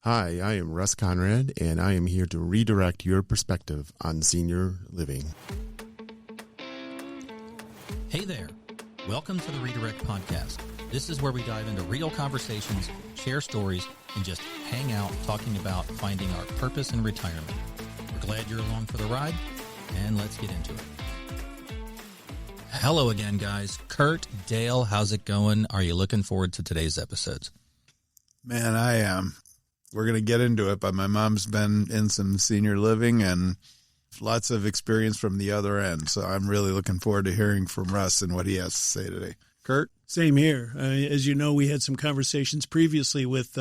Hi, I am Russ Conrad, and I am here to redirect your perspective on senior living. Hey there. Welcome to the Redirect Podcast. This is where we dive into real conversations, share stories, and just hang out talking about finding our purpose in retirement. We're glad you're along for the ride, and let's get into it. Hello again, guys. Curt, Dale, how's it going? Are you looking forward to today's episodes? Man, I am. We're going to get into it, but my mom's been in some senior living and lots of experience from the other end. So I'm really looking forward to hearing from Russ and what he has to say today. Curt? Same here. As you know, we had some conversations previously with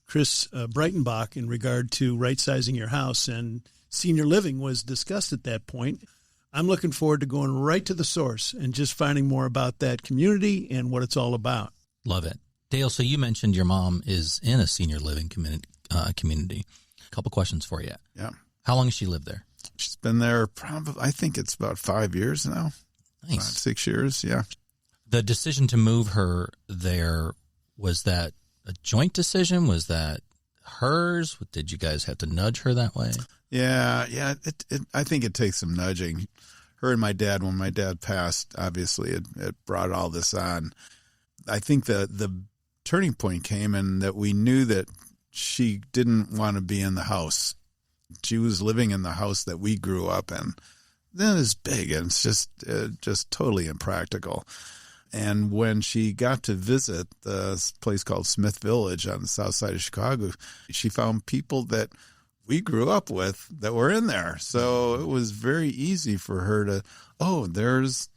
Chris Breitenbach in regard to right-sizing your house, and senior living was discussed at that point. I'm looking forward to going right to the source and just finding more about that community and what it's all about. Love it. Dale, so you mentioned your mom is in a senior living community. A couple questions for you. Yeah. How long has she lived there? She's been there probably, I think it's about 5 years now. Nice. 6 years, yeah. The decision to move her there, was that a joint decision? Was that hers? Did you guys have to nudge her that way? Yeah. I think it takes some nudging. Her and my dad, when my dad passed, obviously it brought all this on. I think the turning point came in that we knew that she didn't want to be in the house. She was living in the house that we grew up in. Then it's big and it's just totally impractical. And when she got to visit this place called Smith Village on the south side of Chicago, she found people that we grew up with that were in there. So it was very easy for her to, there's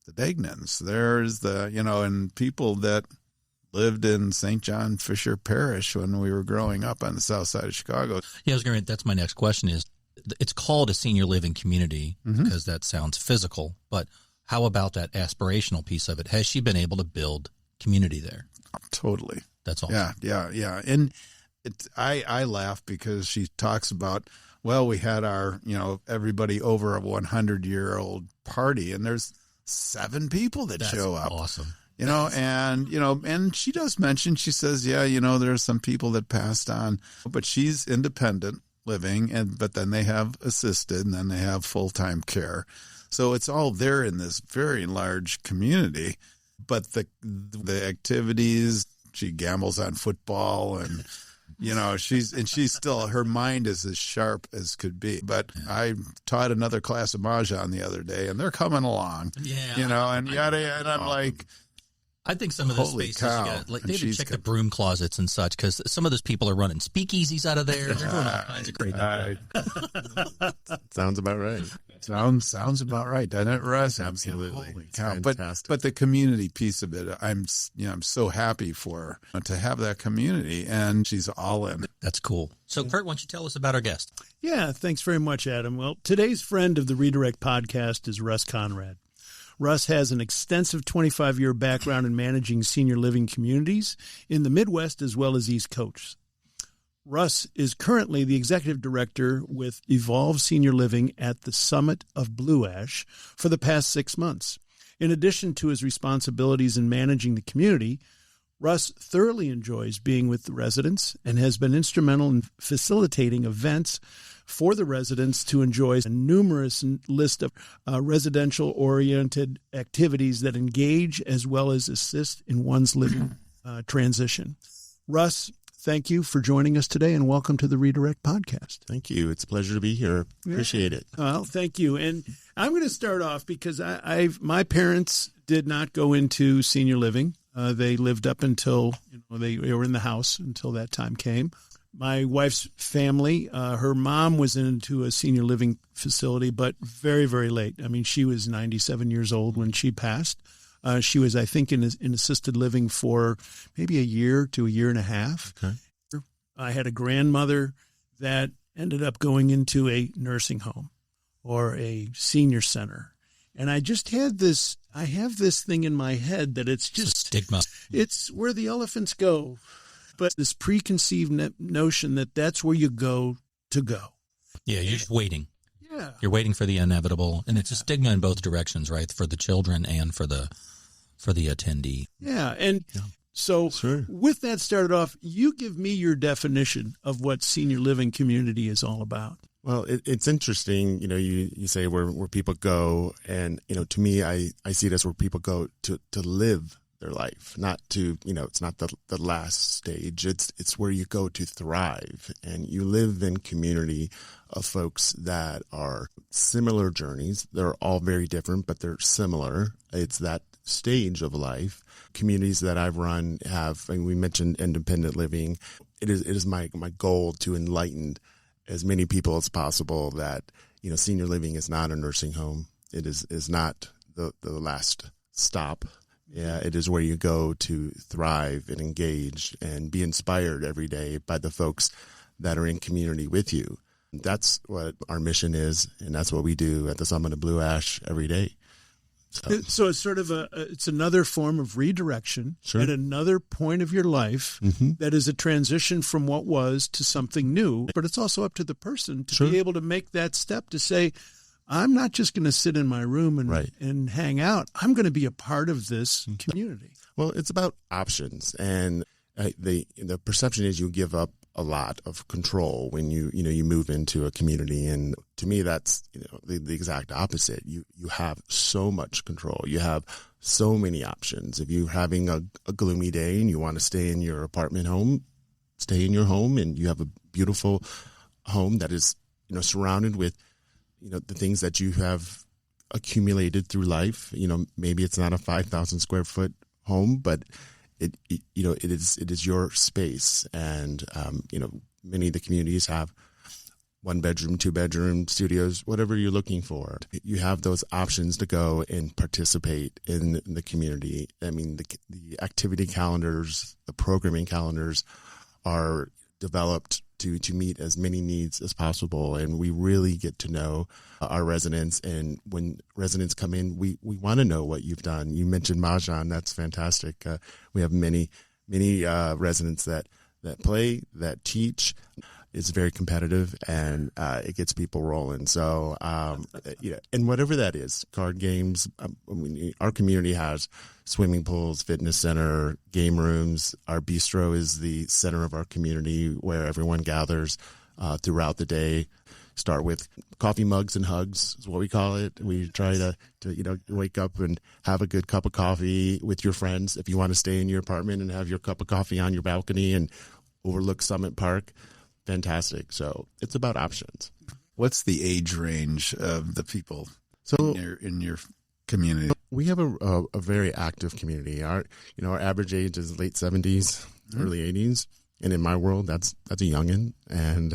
the Degnans, there's and people that lived in St. John Fisher Parish when we were growing up on the south side of Chicago. Yeah, that's my next question is, it's called a senior living community because that sounds physical, but how about that aspirational piece of it? Has she been able to build community there? Totally. That's awesome. Yeah. And I laugh because she talks about, we had our, everybody over a 100-year-old party, and there's 7 people that show up. Awesome. And she does mention, she says, there's some people that passed on, but she's independent living, but then they have assisted, and then they have full-time care. So it's all there in this very large community. But the activities, she gambles on football, and she's still, her mind is as sharp as could be. But I taught another class of Mahjong the other day, and they're coming along. Yeah, and I'm like, I think some of those spaces, maybe check the broom closets and such, because some of those people are running speakeasies out of there. They're doing all kinds of crazy things. Sounds about right. Sounds about right, doesn't it, Russ? Absolutely. Holy cow. But the community piece of it, I'm so happy for her to have that community, and she's all in. That's cool. So, Curt, why don't you tell us about our guest? Yeah, thanks very much, Adam. Well, today's friend of the Redirect Podcast is Russ Conrad. Russ has an extensive 25-year background in managing senior living communities in the Midwest as well as East Coast. Russ is currently the executive director with Evolve Senior Living at the Summit of Blue Ash for the past 6 months. In addition to his responsibilities in managing the community, Russ thoroughly enjoys being with the residents and has been instrumental in facilitating events for the residents to enjoy a numerous list of residential-oriented activities that engage as well as assist in one's living transition. Russ, thank you for joining us today, and welcome to the Redirect Podcast. Thank you. It's a pleasure to be here. Appreciate it. Well, thank you. And I'm going to start off because my parents did not go into senior living. They lived up until they were in the house until that time came. My wife's family, her mom was into a senior living facility, but very, very late. I mean, she was 97 years old when she passed. She was, I think, in assisted living for maybe a year to a year and a half. Okay. I had a grandmother that ended up going into a nursing home or a senior center. And I just had I have this thing in my head that it's just stigma. It's where the elephants go. But this preconceived notion that that's where you go to go. Yeah, you're just waiting. Yeah. You're waiting for the inevitable. And it's a stigma in both directions, right? For the children and for the attendee. Yeah. And So Sure. with that started off, you give me your definition of what senior living community is all about. Well, it's interesting. You say where people go, and, to me, I see it as where people go to live their life, not to, it's not the last stage. It's where you go to thrive, and you live in community of folks that are similar journeys. They're all very different, but they're similar. It's that stage of life. Communities that I've run have, and we mentioned independent living. It is my goal to enlighten as many people as possible that, senior living is not a nursing home. It is not the last stop. Yeah, it is where you go to thrive and engage and be inspired every day by the folks that are in community with you. That's what our mission is, and that's what we do at the Summit of Blue Ash every day. So it's sort of it's another form of redirection Sure. at another point of your life that is a transition from what was to something new. But it's also up to the person to Sure. be able to make that step to say, I'm not just going to sit in my room and hang out. I'm going to be a part of this community. Well, it's about options, and the perception is you give up a lot of control when you move into a community, and to me that's the exact opposite. You have so much control. You have so many options. If you're having a gloomy day and you want to stay in your apartment home, stay in your home, and you have a beautiful home that is surrounded with the things that you have accumulated through life. Maybe it's not a 5,000 square foot home, but it is your space. And, many of the communities have 1 bedroom, 2 bedroom studios, whatever you're looking for. You have those options to go and participate in the community. I mean, the activity calendars, the programming calendars are developed to meet as many needs as possible. And we really get to know our residents. And when residents come in, we want to know what you've done. You mentioned Mahjong. That's fantastic. We have many residents that play, that teach. It's very competitive, and it gets people rolling. So, and whatever that is, card games. Our community has swimming pools, fitness center, game rooms. Our bistro is the center of our community where everyone gathers throughout the day. Start with coffee mugs and hugs is what we call it. We try to wake up and have a good cup of coffee with your friends. If you want to stay in your apartment and have your cup of coffee on your balcony and overlook Summit Park, fantastic. So it's about options. What's the age range of the people in your community? We have a very active community. Our average age is late 70s, early 80s. And in my world, that's a youngin'. And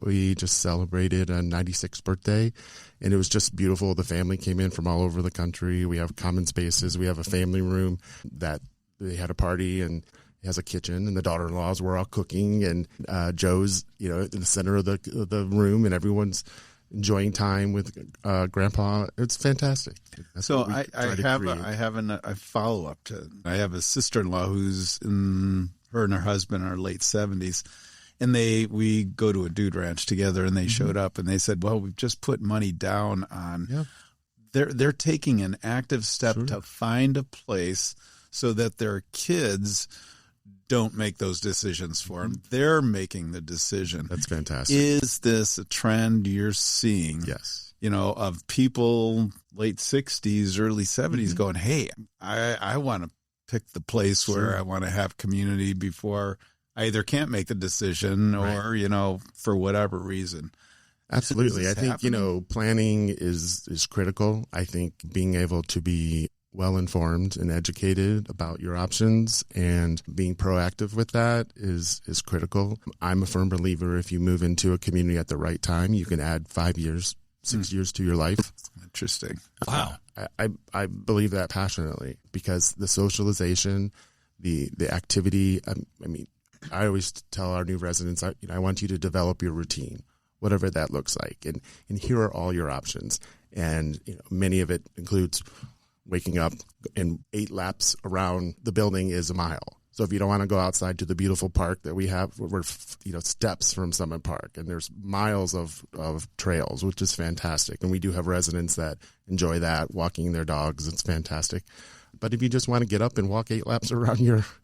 we just celebrated a 96th birthday, and it was just beautiful. The family came in from all over the country. We have common spaces. We have a family room that they had a party, and it has a kitchen, and the daughter-in-laws were all cooking, and Joe's in the center of the room, and everyone's enjoying time with Grandpa. It's fantastic. That's so I have a follow-up to. I have a sister-in-law who's in. Her and her husband are late 70s, and we go to a dude ranch together, and they showed up and they said, well, we've just put money down on. Yeah. They're taking an active step to find a place so that their kids don't make those decisions for them. They're making the decision. That's fantastic. Is this a trend you're seeing? Yes. Of people late 60s, early 70s going, hey, I want to pick the place where I want to have community before I either can't make the decision or, for whatever reason. Absolutely. I think, planning is critical. I think being able to be well-informed and educated about your options and being proactive with that is critical. I'm a firm believer if you move into a community at the right time, you can add 5 years, 6 years to your life. Interesting. Wow. I believe that passionately because the socialization, the activity, I always tell our new residents, I want you to develop your routine, whatever that looks like. And here are all your options. And many of it includes waking up and 8 laps around the building is a mile. So if you don't want to go outside to the beautiful park that we have, we're steps from Summit Park, and there's miles of trails, which is fantastic. And we do have residents that enjoy that, walking their dogs. It's fantastic. But if you just want to get up and walk 8 laps around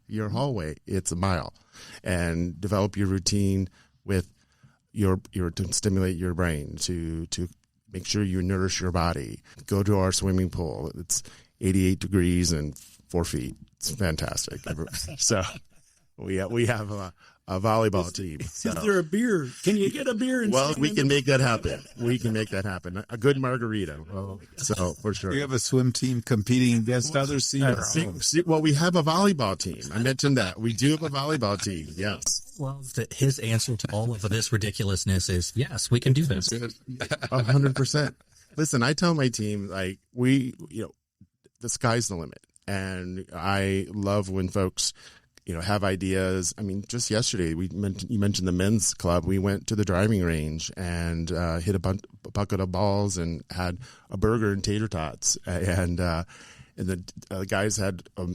your hallway, it's a mile. And develop your routine with to stimulate your brain, to make sure you nourish your body. Go to our swimming pool. It's 88 degrees and 4 feet. It's fantastic. So we have a volleyball team. So. Is there a beer? Can you get a beer? Well, we can make that happen. A good margarita. So for sure. You have a swim team competing against other seniors. Well, we have a volleyball team. I mentioned that. We do have a volleyball team. Yes. Well, his answer to all of this ridiculousness is, yes, we can do this. 100%. Listen, I tell my team, like, the sky's the limit. And I love when folks, have ideas. I mean, just yesterday, you mentioned the men's club. We went to the driving range and hit a bucket of balls and had a burger and tater tots. And the guys had a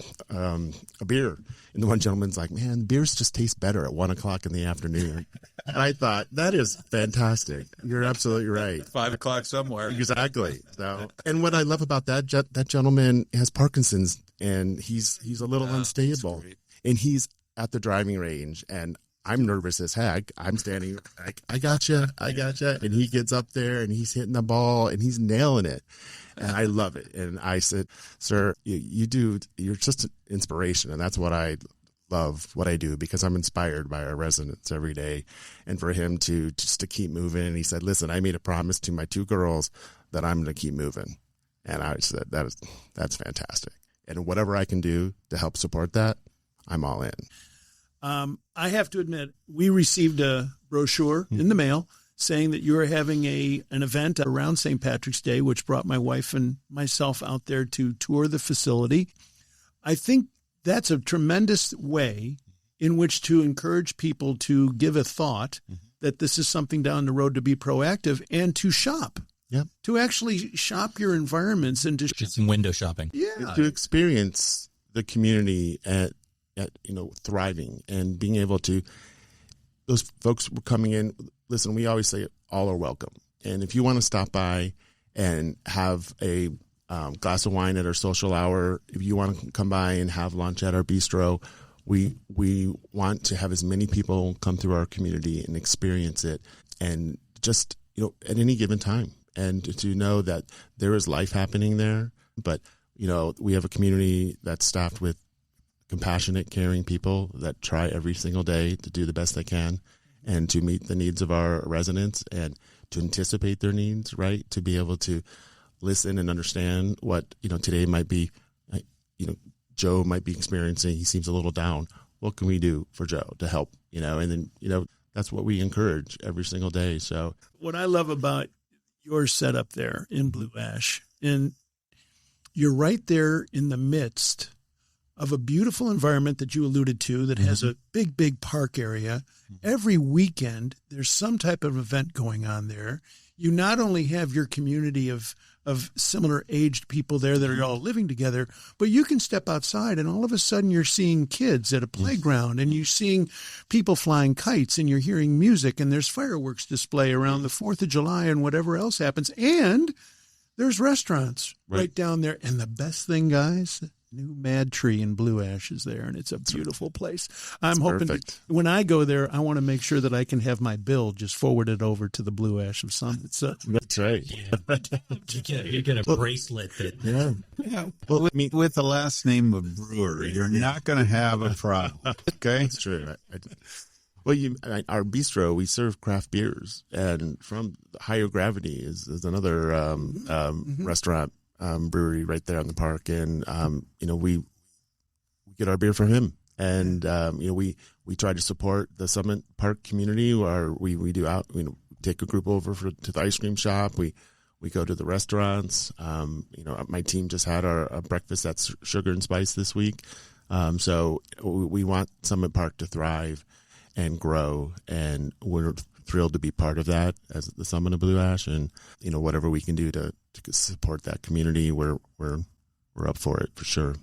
beer. And the one gentleman's like, man, beers just taste better at 1:00 in the afternoon. And I thought, that is fantastic. You're absolutely right. 5 o'clock somewhere. Exactly. So, and what I love about that gentleman has Parkinson's, and he's a little unstable. And he's at the driving range, and I'm nervous as heck. I'm standing like, I gotcha. And he gets up there, and he's hitting the ball, and he's nailing it. And I love it. And I said, sir, you're just an inspiration. And that's what I love, what I do, because I'm inspired by our residents every day. And for him to keep moving. And he said, listen, I made a promise to my 2 girls that I'm going to keep moving. And I said, that's fantastic. And whatever I can do to help support that, I'm all in. I have to admit, we received a brochure in the mail saying that you were having an event around St. Patrick's Day, which brought my wife and myself out there to tour the facility. I think that's a tremendous way in which to encourage people to give a thought that this is something down the road, to be proactive and to shop. Yep. To actually shop your environments and to some window shopping. Yeah. To experience the community at thriving and being able to, those folks were coming in. Listen, we always say all are welcome. And if you want to stop by and have a glass of wine at our social hour, if you want to come by and have lunch at our bistro, we want to have as many people come through our community and experience it, and just, at any given time, and to know that there is life happening there. But, we have a community that's staffed with compassionate, caring people that try every single day to do the best they can and to meet the needs of our residents and to anticipate their needs, right? To be able to listen and understand what, today might be, Joe might be experiencing. He seems a little down. What can we do for Joe to help, and then, that's what we encourage every single day. So what I love about your setup there in Blue Ash, and you're right there in the midst of a beautiful environment that you alluded to that has a big, big park area. Every weekend, there's some type of event going on there. You not only have your community of similar aged people there that are all living together, but you can step outside and all of a sudden you're seeing kids at a playground and you're seeing people flying kites and you're hearing music and there's fireworks display around the 4th of July and whatever else happens. And there's restaurants right down there. And the best thing, guys, new Mad Tree in Blue Ash is there, and it's a beautiful place. I'm hoping when I go there, I want to make sure that I can have my bill just forwarded over to the Blue Ash of Summit. So that's right. Yeah. You get a bracelet that. Yeah. Well, with the last name of Brewer, you're not going to have a problem. Okay, that's true. Well, our bistro, we serve craft beers, and from Higher Gravity is another restaurant. Brewery right there on the park, and we get our beer from him, and we try to support the Summit Park community, where we do out, take a group over to the ice cream shop, we go to the restaurants. My team just had our breakfast at Sugar and Spice this week, so we want Summit Park to thrive and grow, and we're thrilled to be part of that as the Summit of Blue Ash, and whatever we can do to support that community, we're up for it for sure.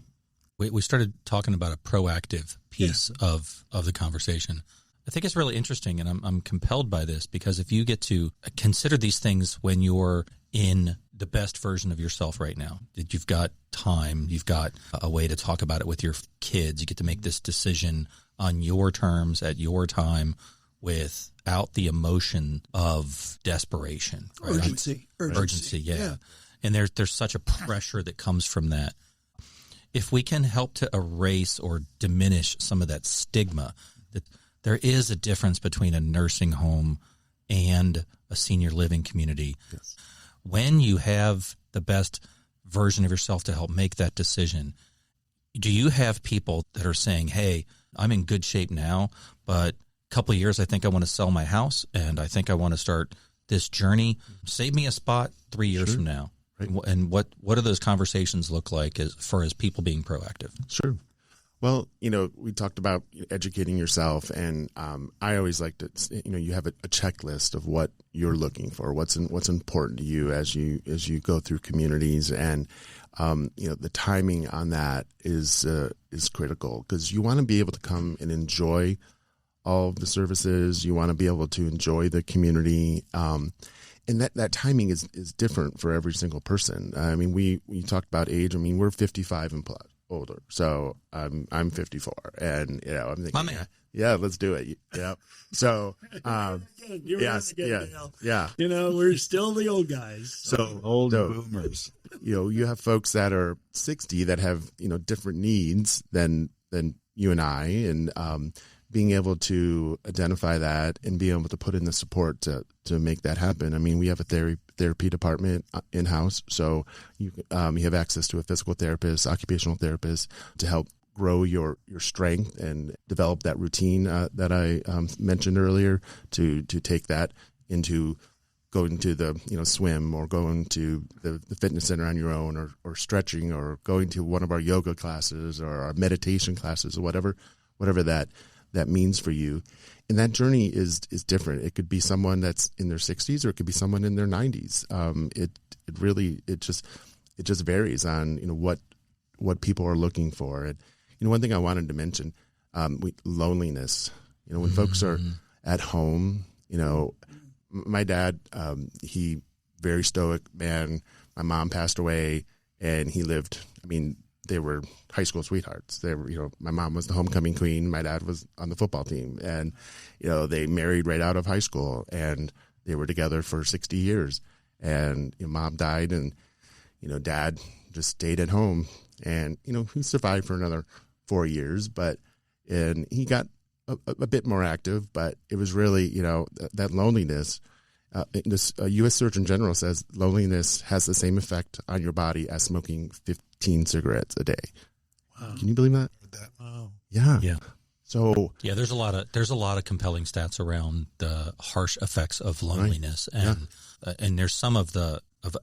We started talking about a proactive piece of the conversation. I think it's really interesting, and I'm compelled by this, because if you get to consider these things when you're in the best version of yourself right now? That you've got time, you've got a way to talk about it with your kids. You get to make this decision on your terms at your time without the emotion of desperation. Right? Urgency, yeah. And there's such a pressure that comes from that. If we can help to erase or diminish some of that stigma, that there is a difference between a nursing home and a senior living community. Yes. When you have the best version of yourself to help make that decision, do you have people that are saying, hey, I'm in good shape now, but a couple of years, I think I want to sell my house and I think I want to start this journey. Save me a spot 3 years from now. Right. And what do those conversations look like as far as people being proactive? Sure. Well, we talked about educating yourself, and I always like to, you have a checklist of what you're looking for, what's important to you as you go through communities, and the timing on that is critical, because you want to be able to come and enjoy all of the services. You want to be able to enjoy the community, and that timing is different for every single person. I mean, we talked about age. I mean, we're 55 and plus. Older, so I'm 54, and I'm thinking, my man. Yeah, let's do it. Yeah, so yes, yeah. We're still the old guys. So old boomers. You have folks that are 60 that have different needs than you and I, and being able to identify that and be able to put in the support to make that happen. I mean, we have a therapy department in-house, so you have access to a physical therapist, occupational therapist, to help grow your strength and develop that routine that I mentioned earlier, to take that into going to the swim, or going to the fitness center on your own, or stretching, or going to one of our yoga classes or our meditation classes, or whatever that means for you. And that journey is different. It could be someone that's in their 60s, or it could be someone in their 90s. It just varies on what people are looking for. And one thing I wanted to mention, loneliness. When folks are at home, my dad, he very stoic man. My mom passed away, and he lived. I mean, they were high school sweethearts. They were, my mom was the homecoming queen. My dad was on the football team, and, they married right out of high school, and they were together for 60 years. And mom died, and, dad just stayed at home, and, he survived for another 4 years, and he got a bit more active, but it was really, that loneliness. A U.S. Surgeon General says loneliness has the same effect on your body as smoking 15 cigarettes a day. Wow. Can you believe that? Wow. Yeah. Yeah. So there's a lot of compelling stats around the harsh effects of loneliness, right. And there's some of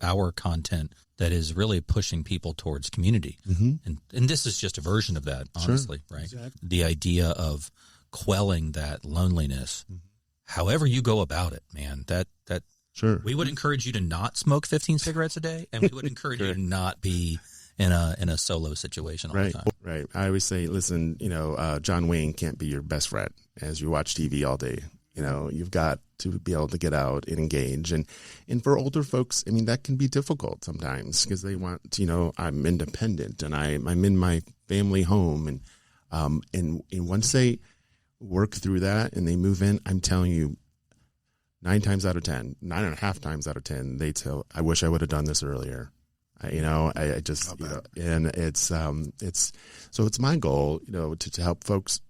our content that is really pushing people towards community, and this is just a version of that, honestly, right? Exactly. The idea of quelling that loneliness. However you go about it, man, that sure. We would encourage you to not smoke 15 cigarettes a day, and we would encourage you to not be in a solo situation all the time. Right. I always say, listen, John Wayne can't be your best friend as you watch TV all day. You've got to be able to get out and engage. And for older folks, I mean, that can be difficult sometimes, because they want, I'm independent and I'm in my family home. And once they work through that and they move in, I'm telling you, 9.5 times out of 10, they tell, I wish I would have done this earlier. I just, and it's my goal, to help folks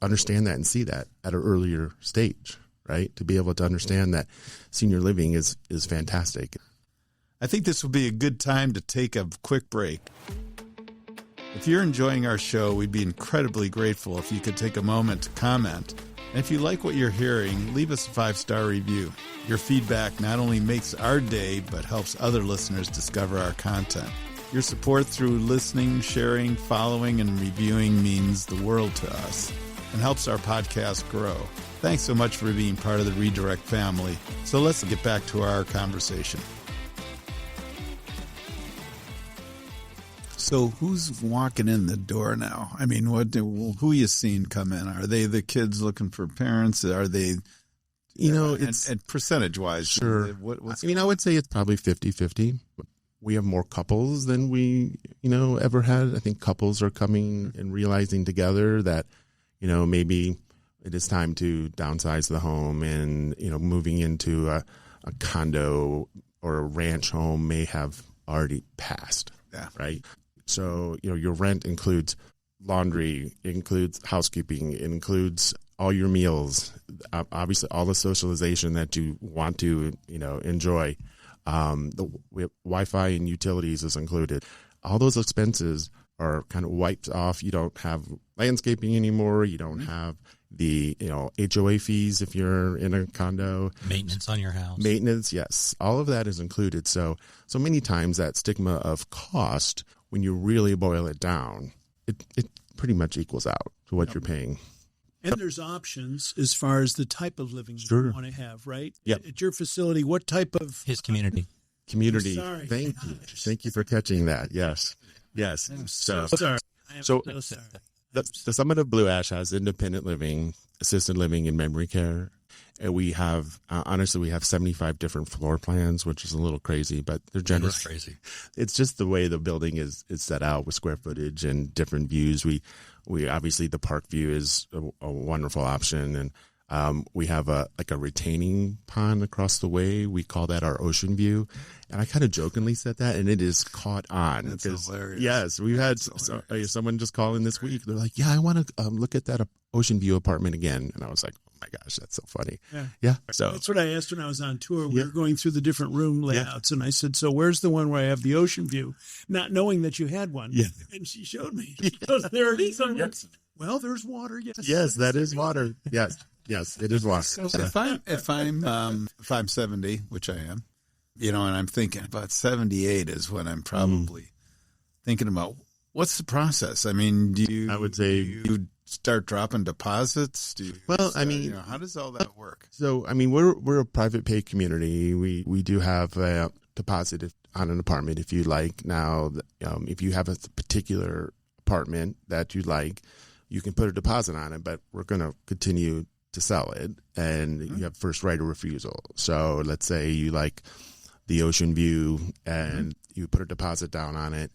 understand that and see that at an earlier stage, right? To be able to understand that senior living is fantastic. I think this would be a good time to take a quick break. If you're enjoying our show, we'd be incredibly grateful if you could take a moment to comment. And if you like what you're hearing, leave us a 5-star review. Your feedback not only makes our day, but helps other listeners discover our content. Your support through listening, sharing, following, and reviewing means the world to us and helps our podcast grow. Thanks so much for being part of the Redirect family. So let's get back to our conversation. So who's walking in the door now? I mean, who you seen come in? Are they the kids looking for parents? Are they It's and percentage wise, sure. I would say it's probably 50-50. We have more couples than we, ever had. I think couples are coming and realizing together that, maybe it is time to downsize the home, and, moving into a condo or a ranch home may have already passed. Yeah. Right. So, your rent includes laundry, it includes housekeeping, it includes all your meals, obviously all the socialization that you want to, enjoy. We have Wi-Fi and utilities is included. All those expenses are kind of wiped off. You don't have landscaping anymore. You don't have the, HOA fees if you're in a condo. Maintenance on your house. Maintenance, yes. All of that is included. So many times that stigma of cost, when you really boil it down, it pretty much equals out to what you're paying. And there's options as far as the type of living you want to have, right? Yep. At your facility, what type of... His community. Sorry. Thank you. Thank you for catching that. Yes. I'm so sorry. I am so sorry. The Summit of Blue Ash has independent living, assisted living, and memory care. And we have, honestly, we have 75 different floor plans, which is a little crazy, but they're generous. It is crazy. It's just the way the building is set out with square footage and different views. We obviously, the park view is a wonderful option. And we have a retaining pond across the way. We call that our ocean view. And I kind of jokingly said that, and it is caught on. That's hilarious. Yes, we've had someone just call in this week. They're like, yeah, I want to look at that ocean view apartment again. And I was like, oh my gosh, that's so funny. Yeah. So that's what I asked when I was on tour. We were going through the different room layouts, and I said, so where's the one where I have the ocean view? Not knowing that you had one. Yeah. And she showed me. She goes, there it is. Well, there's water. Yes, that is water. Yes, it is water. So if I'm 70, which I am, and I'm thinking about 78 is when I'm probably thinking about what's the process. I mean, I would say you start dropping deposits? How does all that work? So, we're a private pay community. We do have a deposit on an apartment if you like. Now, if you have a particular apartment that you like, you can put a deposit on it, but we're going to continue to sell it, and you have first right of refusal. So let's say you like the ocean view and you put a deposit down on it,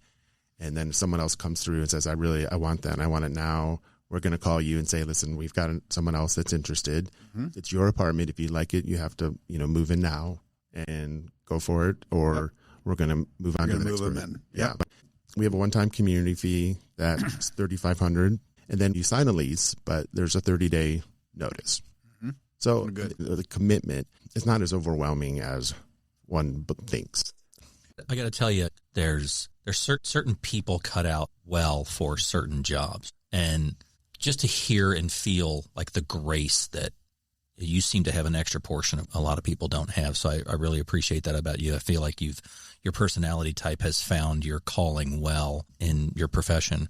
and then someone else comes through and says, I want that and I want it now. We're going to call you and say, listen, we've got someone else that's interested. It's your apartment. If you like it, you have to, move in now and go for it, or we're going to move on to the next person. Yeah. But we have a one-time community fee that's $3,500, and then you sign a lease, but there's a 30-day notice. So the commitment is not as overwhelming as one thinks. I got to tell you, there's certain people cut out well for certain jobs, and just to hear and feel like the grace that you seem to have an extra portion of a lot of people don't have. So I really appreciate that about you. I feel like your personality type has found your calling well in your profession.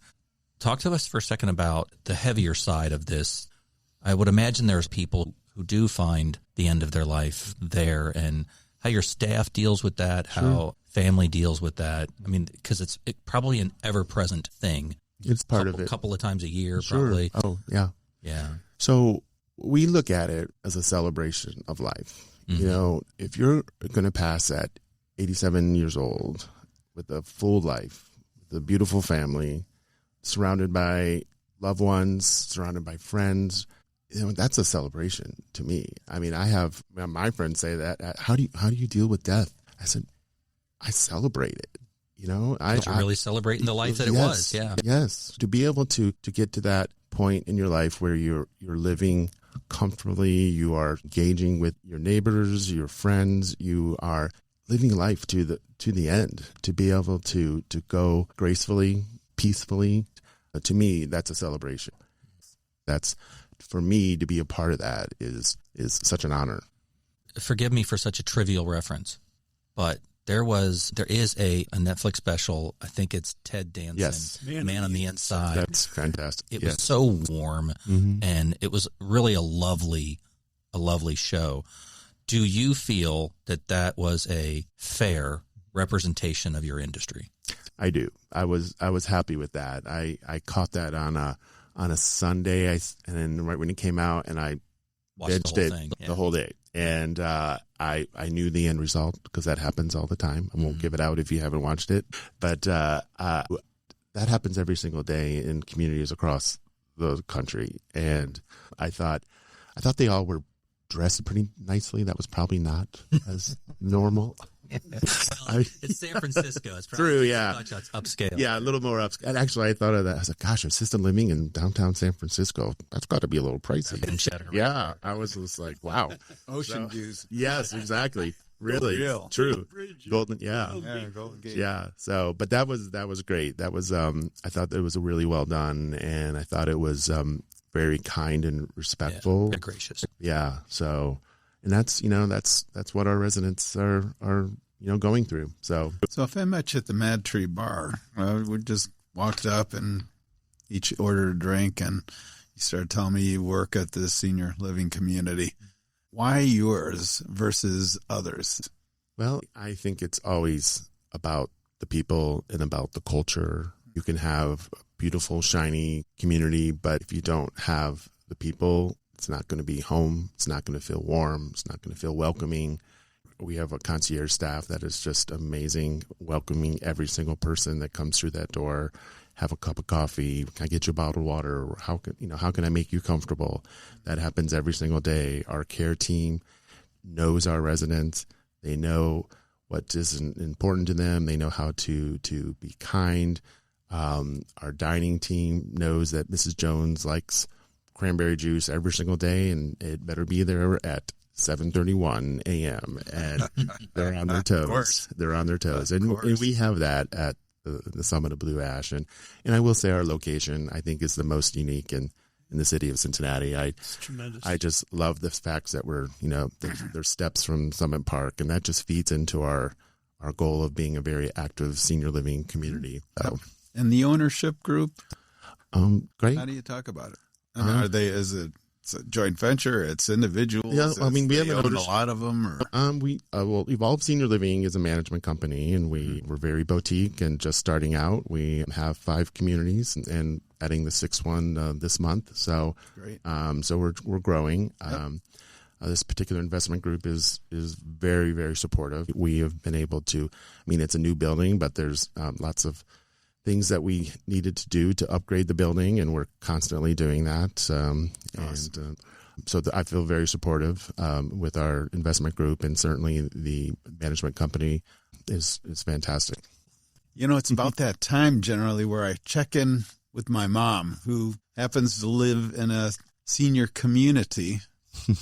Talk to us for a second about the heavier side of this. I would imagine there's people who do find the end of their life there, and how your staff deals with that, how family deals with that. I mean, because it's probably an ever-present thing. It's part of it. A couple of times a year, probably. Oh, yeah. Yeah. So we look at it as a celebration of life. If you're going to pass at 87 years old with a full life, with a beautiful family, surrounded by loved ones, surrounded by friends, that's a celebration to me. I mean, I have my friends say that, how do you deal with death? I said, I celebrate it. You're really celebrating the life that it was. Yeah. Yes. To be able to get to that point in your life where you're living comfortably, you are engaging with your neighbors, your friends, you are living life to the end, to be able to go gracefully, peacefully. To me, that's a celebration. That's, for me, to be a part of that is such an honor. Forgive me for such a trivial reference, but there is a Netflix special. I think it's Ted Danson, yes. Man on the Inside. That's fantastic. It was so warm, and it was really a lovely show. Do you feel that was a fair representation of your industry? I do. I was happy with that. I caught that on a Sunday, and then right when it came out, and I Watched the whole thing. The whole day. And I knew the end result because that happens all the time. I won't give it out if you haven't watched it. But that happens every single day in communities across the country. And I thought they all were dressed pretty nicely. That was probably not as normal. Well, it's San Francisco. It's probably true, yeah. Much upscale. Yeah, a little more upscale. And actually, I thought of that. I was like, gosh, assisted living in downtown San Francisco, that's got to be a little pricey. Cheddar, right? Yeah, I was just like, wow. Ocean views. Yes, exactly. Really, Real. True. Golden, yeah. Golden Gate. Yeah. So, but that was great. That was, I thought it was really well done, and I thought it was very kind and respectful. Yeah, gracious. Yeah. So, and that's what our residents are going through. So if I met you at the Mad Tree Bar, we just walked up and each ordered a drink, and you started telling me you work at the senior living community. Why yours versus others? Well, I think it's always about the people and about the culture. You can have a beautiful, shiny community, but if you don't have the people, it's not going to be home. It's not going to feel warm. It's not going to feel welcoming. We have a concierge staff that is just amazing, welcoming every single person that comes through that door. Have a cup of coffee. Can I get you a bottle of water? Or how can I make you comfortable? That happens every single day. Our care team knows our residents. They know what is important to them. They know how to be kind. Our dining team knows that Mrs. Jones likes cranberry juice every single day, and it better be there at 7:31 a.m. and they're on their toes. They're on their toes, and we have that at the Summit of Blue Ash, and I will say our location I think is the most unique in the city of Cincinnati. It's tremendous. I just love the facts that we're there's steps from Summit Park, and that just feeds into our goal of being a very active senior living community. So. And the ownership group, great. How do you talk about it? I mean, it's a joint venture? It's individuals? Yeah, I mean, we have a lot of them. Or? Evolve Senior Living is a management company, and we're very boutique and just starting out. We have 5 communities and adding the 6th one this month. So, great. So we're growing. Yep. This particular investment group is very, very supportive. We have been able to. I mean, it's a new building, but there's lots of things that we needed to do to upgrade the building, and we're constantly doing that. Awesome. And so I feel very supportive with our investment group, and certainly the management company is fantastic. It's about that time generally where I check in with my mom, who happens to live in a senior community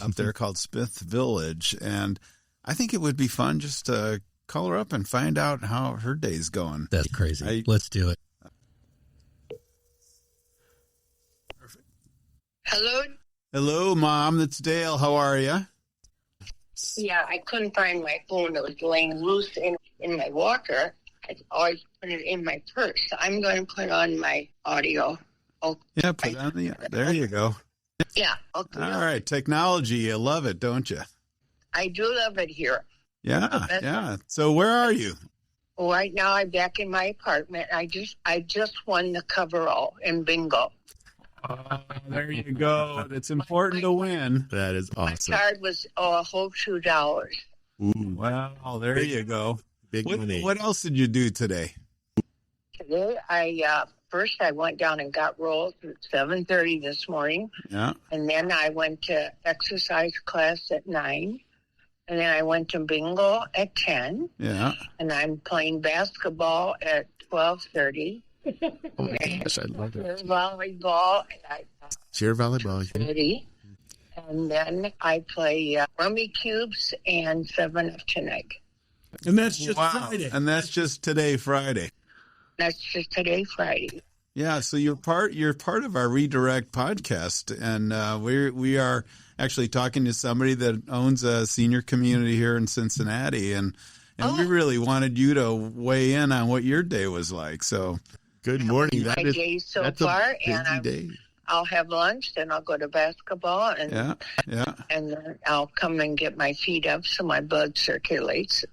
up there called Smith Village, and I think it would be fun just to call her up and find out how her day's going. That's crazy. Let's do it. Perfect. Hello, Mom. It's Dale. How are you? Yeah, I couldn't find my phone. It was laying loose in my walker. I always put it in my purse. So I'm going to put on my audio. Yeah, put on there you go. Yeah. Okay. All right. Technology. You love it, don't you? I do love it here. Yeah. So where are you? Right now I'm back in my apartment. I just won the coverall in bingo. There you go. It's important to win. That is awesome. My card was a whole $2. Ooh. Well, there you go. Big money. What else did you do today? Today first I went down and got rolls at 7:30 this morning. Yeah. And then I went to exercise class at 9. And then I went to bingo at 10. Yeah. And I'm playing basketball at 12:30. Oh my gosh, I love it. Volleyball at Cheer volleyball. 30. And then I play Rummy Cubes and 7-Up tonight. And that's just Friday. And that's just today, Friday. That's just today, Friday. Yeah, so you're part of our Redirect podcast, and we are actually talking to somebody that owns a senior community here in Cincinnati, and we really wanted you to weigh in on what your day was like. So, good morning. My day so far, and I'll have lunch, then I'll go to basketball, and and then I'll come and get my feet up so my blood circulates.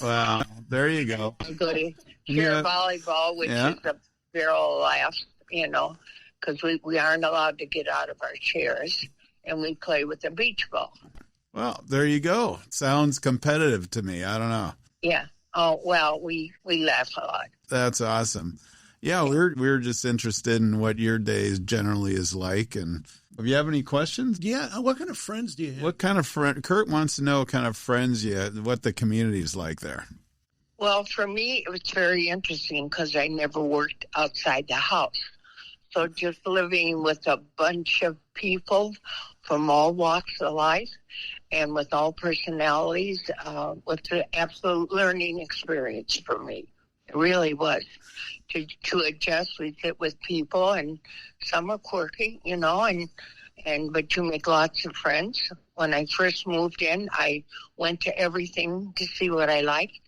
Wow, there you go. I go to volleyball, which is a barrel laugh, because we aren't allowed to get out of our chairs. and we play with a beach ball. Well, there you go. Sounds competitive to me. I don't know. Yeah. Oh, well, we laugh a lot. That's awesome. Yeah, we're just interested in what your days generally is like. And if you have any questions? Yeah. What kind of friends do you have? What kind of friend? Curt wants to know what kind of friends you have, what the community is like there. Well, for me, it was very interesting because I never worked outside the house. So just living with a bunch of people from all walks of life and with all personalities was an absolute learning experience for me. It really was. To adjust, we sit with people, and some are quirky, but you make lots of friends. When I first moved in, I went to everything to see what I liked,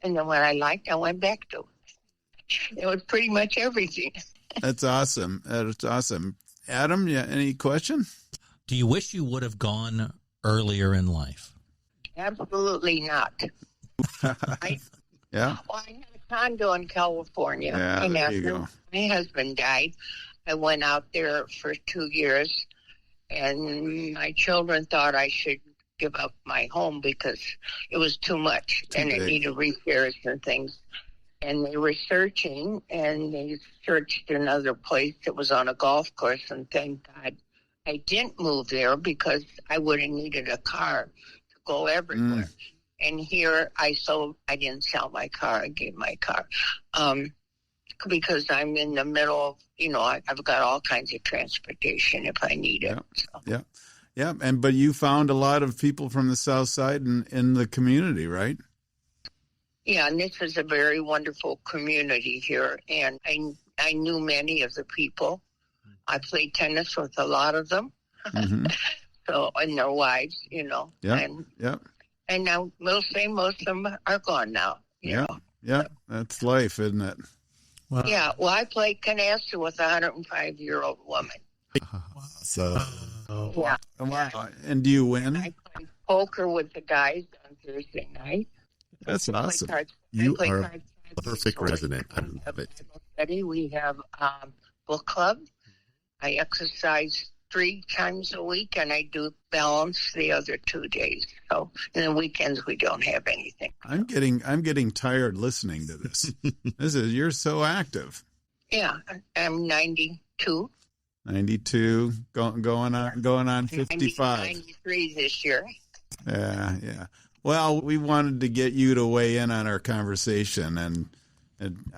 and then what I liked, I went back to. It was pretty much everything. That's awesome. That's awesome. Adam, yeah, any question? Do you wish you would have gone earlier in life? Absolutely not. Yeah. Well, I had a condo in California. Yeah, and there you after go. my husband died, I went out there for 2 years, and my children thought I should give up my home because it was too much and it needed repairs and things. And they were searching, and they searched another place that was on a golf course, and thank God I didn't move there because I would have needed a car to go everywhere. And here I didn't sell my car. I gave my car because I'm in the middle of, I've got all kinds of transportation if I need it. So. Yeah. But you found a lot of people from the South Side in the community, right? Yeah, and this was a very wonderful community here, and I knew many of the people. I played tennis with a lot of them, and their wives, And now we'll say most of them are gone now. You know? That's life, isn't it? Wow. Yeah, well, I played canasta with a 105-year-old woman. Yeah. Wow. And do you win? I played poker with the guys on Thursday night. That's awesome. You are a perfect resident. I love it. We have book club. I exercise 3 times a week, and I do balance the other 2 days. So, and the weekends we don't have anything. I'm getting tired listening to this. You're so active. Yeah, I'm 92. 92, going on 55. 93 this year. Yeah. Well, we wanted to get you to weigh in on our conversation, and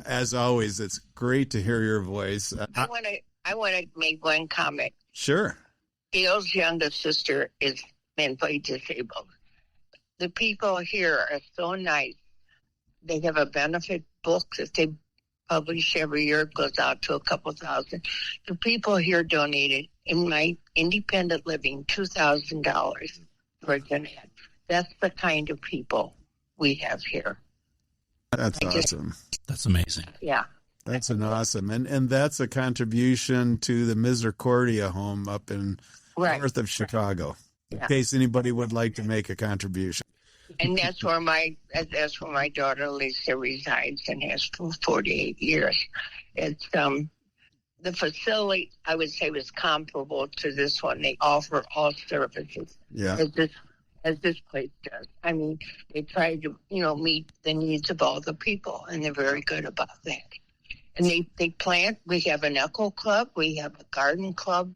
as always, it's great to hear your voice. I want to make one comment. Sure. Gail's youngest sister is mentally disabled. The people here are so nice. They have a benefit book that they publish every year. It goes out to a couple thousand. The people here donated in my independent living $2,000 for an ad. That's the kind of people we have here. That's awesome. That's amazing. Yeah. That's an awesome. And that's a contribution to the Misericordia home up in north of Chicago, in case anybody would like to make a contribution. And that's where my daughter Lisa resides and has for 48 years. It's the facility, I would say, was comparable to this one. They offer all services. Yeah. As this place does. I mean, they try to, meet the needs of all the people, and they're very good about that. And they plant. We have an eco club. We have a garden club.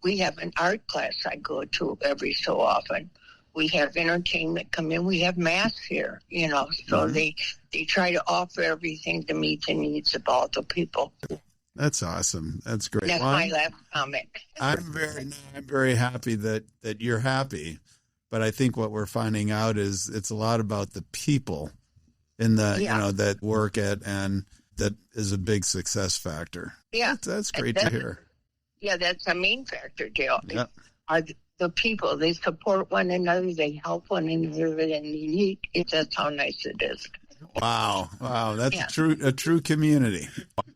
We have an art class I go to every so often. We have entertainment come in. We have mass here, So they try to offer everything to meet the needs of all the people. That's awesome. That's great. That's my last comment. I'm very happy that you're happy. But I think what we're finding out is it's a lot about the people in the that work at, and that is a big success factor. Yeah, that's great to hear. Yeah, that's a main factor, Dale. Yeah. Are the people. They support one another. They help one another, and that's how nice it is. Wow, that's a true community.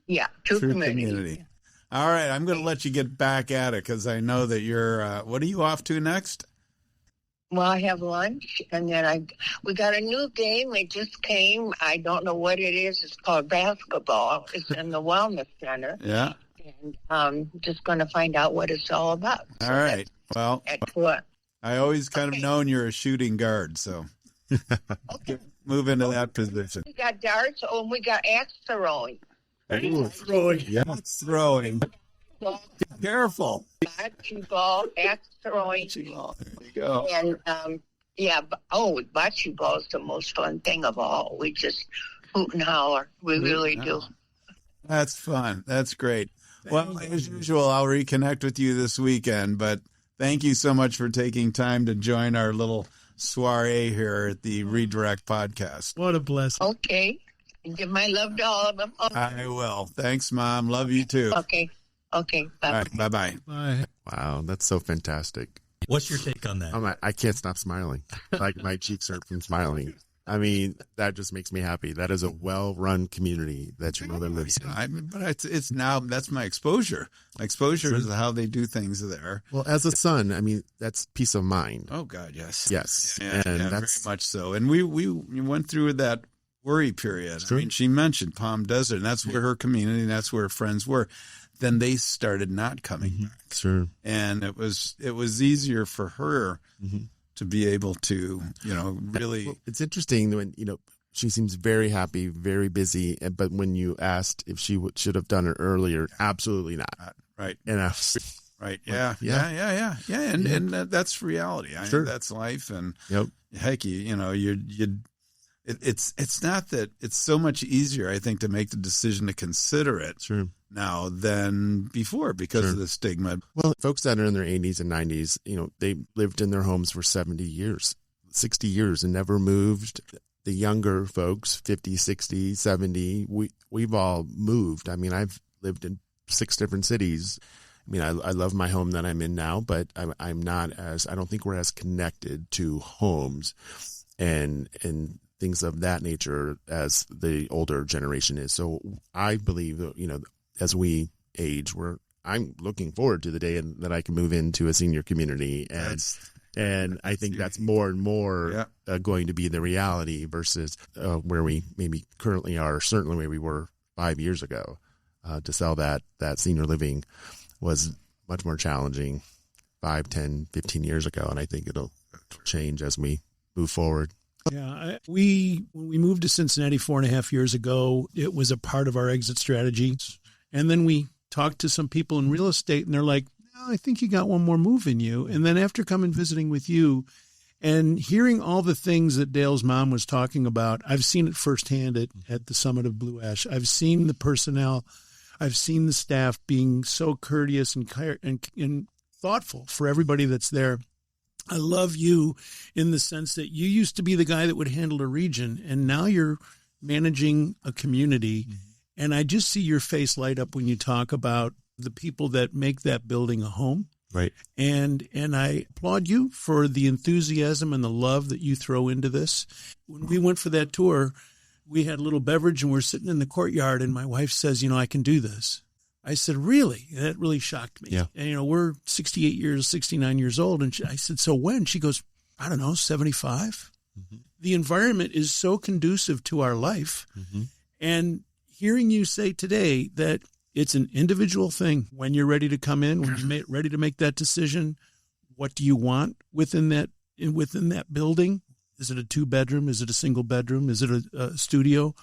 Yeah, true community. All right, I'm going to let you get back at it because I know that you're. What are you off to next? Well, I have lunch, and then we got a new game. It just came. I don't know what it is. It's called basketball. It's in the Wellness Center. Yeah. and just going to find out what it's all about. All right. Well, That's what. I always kind of known you're a shooting guard, so Okay. move into that position. We got darts, and we got axe throwing. Throwing. Yeah. Throwing. Ball, Careful. bocce ball, axe throwing, There you go. and bocce ball is the most fun thing of all. We just hoot and holler. We really do. That's fun. That's great. Well, as usual, I'll reconnect with you this weekend, but thank you so much for taking time to join our little soiree here at the Redirect Podcast. What a blessing. Okay. And give my love to all of them. I will. Thanks, Mom. Love you too. Okay. Okay. Bye. All right, bye-bye. Bye. Wow, that's so fantastic. What's your take on that? I can't stop smiling. Like my cheeks hurt from smiling. I mean, that just makes me happy. That is a well-run community that your mother lives in. But it's now, that's my exposure. My exposure is how they do things there. Well, as a son, I mean, that's peace of mind. Oh, God, yes. Yes. Yeah, And very that's much so. And we went through that worry period. Sure. I mean, she mentioned Palm Desert, and that's where her community, and that's where her friends were. Then they started not coming back. Sure. And it was easier for her to be able to, really. Well, it's interesting when, she seems very happy, very busy. But when you asked if she should have done it earlier, absolutely not. Right. Right. Yeah. Yeah. And that's reality. I Sure. mean, that's life. And Yep. heck, it's not that it's so much easier, I think, to make the decision to consider it Sure. now than before because Sure. of the stigma. Well, folks that are in their 80s and 90s, they lived in their homes for 70 years, 60 years and never moved. The younger folks, 50, 60, 70, we've all moved. I mean, I've lived in 6 different cities. I mean, I love my home that I'm in now, but I don't think we're as connected to homes and things of that nature as the older generation is. So I believe that, as we age, I'm looking forward to the day that I can move into a senior community. And I think that's more and more going to be the reality versus where we maybe currently are, certainly where we were 5 years ago. To sell that senior living was much more challenging 5, 10, 15 years ago. And I think it'll change as we move forward. Yeah, when we moved to Cincinnati 4.5 years ago, it was a part of our exit strategy. And then we talked to some people in real estate, and they're like, "No, I think you got one more move in you." And then after coming visiting with you and hearing all the things that Dale's mom was talking about, I've seen it firsthand at the Summit of Blue Ash. I've seen the personnel. I've seen the staff being so courteous and thoughtful for everybody that's there. I love you in the sense that you used to be the guy that would handle a region, and now you're managing a community. Mm-hmm. And I just see your face light up when you talk about the people that make that building a home. Right. And I applaud you for the enthusiasm and the love that you throw into this. When we went for that tour, we had a little beverage and we're sitting in the courtyard, and my wife says, "I can do this." I said, "Really?" And that really shocked me. Yeah. And, we're 69 years old. And I said, "So when?" She goes, "I don't know, 75. Mm-hmm. The environment is so conducive to our life. Mm-hmm. And hearing you say today that it's an individual thing when you're ready to come in, when you're ready to make that decision, what do you want within that building? Is it a 2-bedroom? Is it a single bedroom? Is it a studio?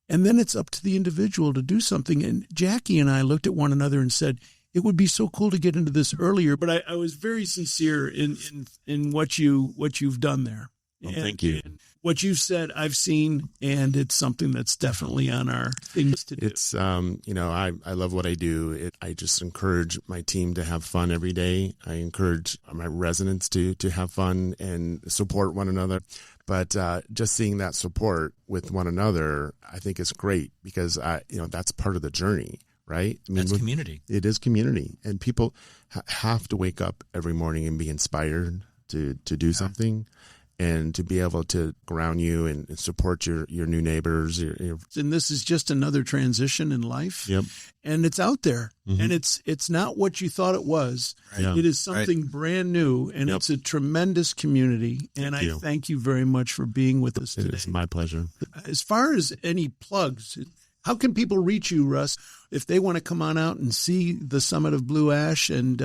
And then it's up to the individual to do something. And Jackie and I looked at one another and said, it would be so cool to get into this earlier. But I was very sincere in what you've done there. Well, thank you. And what you've said, I've seen, and it's something that's definitely on our things to do. It's, I love what I do. I just encourage my team to have fun every day. I encourage my residents to have fun and support one another. But just seeing that support with one another, I think is great because, that's part of the journey, right? I mean, that's community. It is community. And people have to wake up every morning and be inspired to do something and to be able to ground you and support your new neighbors. And this is just another transition in life. Yep. And it's out there. Mm-hmm. And it's not what you thought it was. Right. Yeah. It is something brand new, and it's a tremendous community. And I thank you very much for being with us today. It is my pleasure. As far as any plugs, How can people reach you, Russ, if they want to come on out and see the Summit of Blue Ash and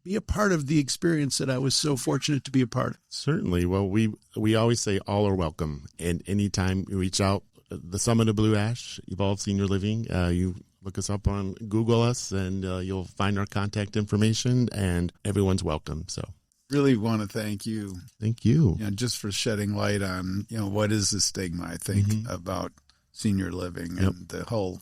be a part of the experience that I was so fortunate to be a part of? Certainly. Well, we always say all are welcome. And anytime you reach out, the Summit of Blue Ash, Evolve Senior Living, you look us up on Google us, and you'll find our contact information, and everyone's welcome. So really want to thank you. Thank you. Just for shedding light on, what is the stigma, I think, about senior living, and the whole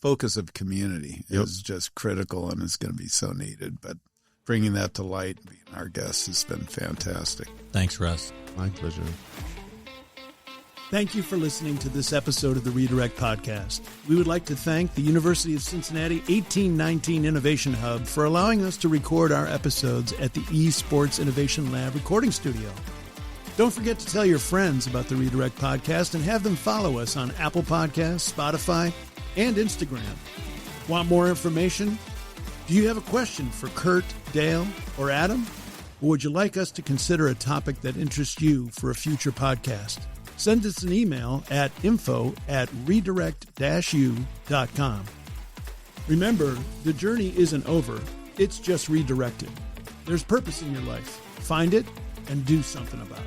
focus of community is just critical, and it's going to be so needed. But bringing that to light, being our guest, has been fantastic. Thanks, Russ. My pleasure. Thank you for listening to this episode of the Redirect Podcast. We would like to thank the University of Cincinnati 1819 Innovation Hub for allowing us to record our episodes at the eSports Innovation Lab recording studio. Don't forget to tell your friends about the Redirect Podcast and have them follow us on Apple Podcasts, Spotify, and Instagram. Want more information? Do you have a question for Curt, Dale, or Adam? Or would you like us to consider a topic that interests you for a future podcast? Send us an email at info@redirect-u.com. Remember, the journey isn't over. It's just redirected. There's purpose in your life. Find it and do something about it.